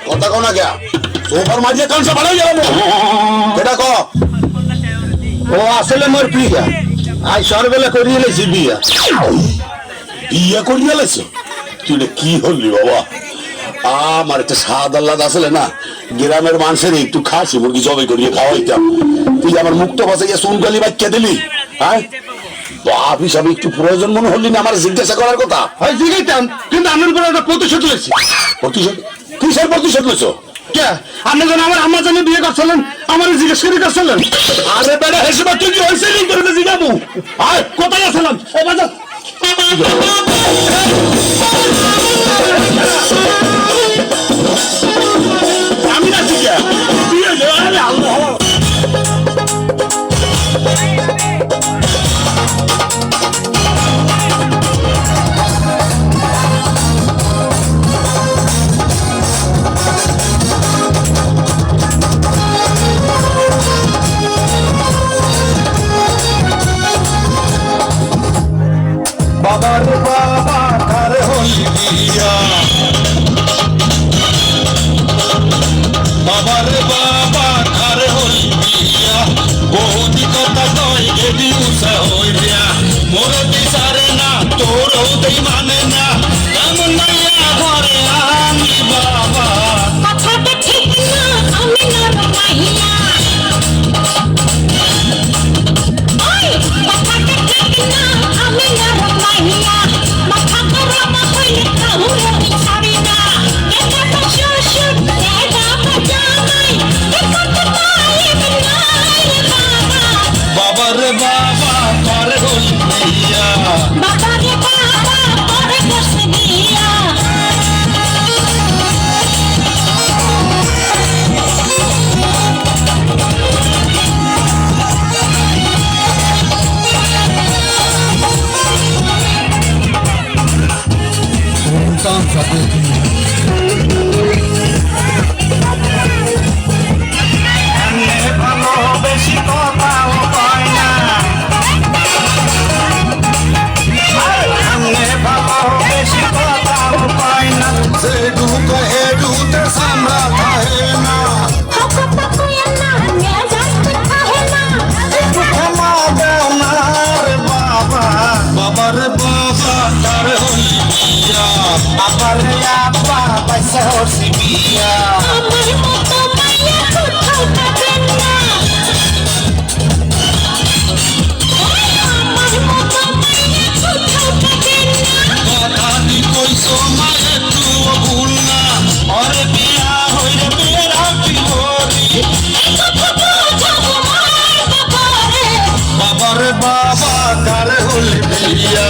কথা কো না গিয়া সোফার মাঝে কান সে বাড়াই যাবো এটা কো ও আসলে মোর প্রিয়া আই সরবেলা করিয়ে লেছি বিয়া বিয়া করিয়ে লেছো তুই কি হলি বাবা আমার একটা স্বাদ আল্লাহ আসলে না গ্রামের মানুষের একটু খাসি মুরগি জবাই করিয়ে খাওয়াইতাম তুই আমার মুক্ত ভাষা গিয়ে সুনকালি বাচ্চা দিলি হ্যাঁ আপনি সব একটু প্রয়োজন মনে হলি না আমার জিজ্ঞাসা করার কথা হয় জিজ্ঞাইতাম কিন্তু আমার উপরে একটা প্রতিশোধ লইছি প্রতিশোধ কিসের প্রতিশোধ লইছো কে আপনি যেন আমার আম্মা জানে বিয়ে করছিলেন আমার জিজ্ঞেস করে করছিলেন আরে বেটা হেসে তুই কি হয়েছে নি করে জিগাবো আয় কোথায় আসলাম ও বাজার আমি না ঠিক বিয়ে আরে আল্লাহ বাবার বাবা কার হলি বিয়া বাবার বাবা কার হলি বিয়া বহুদি কথা কই এদি উষা হই বিয়া মোর দিশারে না তোর দেই মানে না এমন নাইয়া ঘরে আনি বাবা কথাটা ঠিক না আমি না মাইয়া ওই কথাটা ঠিক না আমি না মাইয়া মাথা গরম হইলে কাহুরে ছাড়ি না এটা তো শুশুর এটা বাজানাই এটা তো টাইম নাই বাবা বাবা রে বাবা করে হল বিয়া বাবা রে বাবা করে করছে বিয়া বেশি কথাও কয় না ভালো বেশি কথাও কয় না সে ঢুকে ঢুকে সামলা খায় না বাবার বাবা তার হলি বিয়া আবার আপা পয়সা হসি বিয়া আমার মতো মাইয়া কোথাও পাবেন না আমার মতো মাইয়া কোথাও পাবেন না কথা দি কইছো মায়ের তুও ভুল না আরে বিয়া হইরে বেরা পিহরি বাবার বাবা কার হলি বিয়া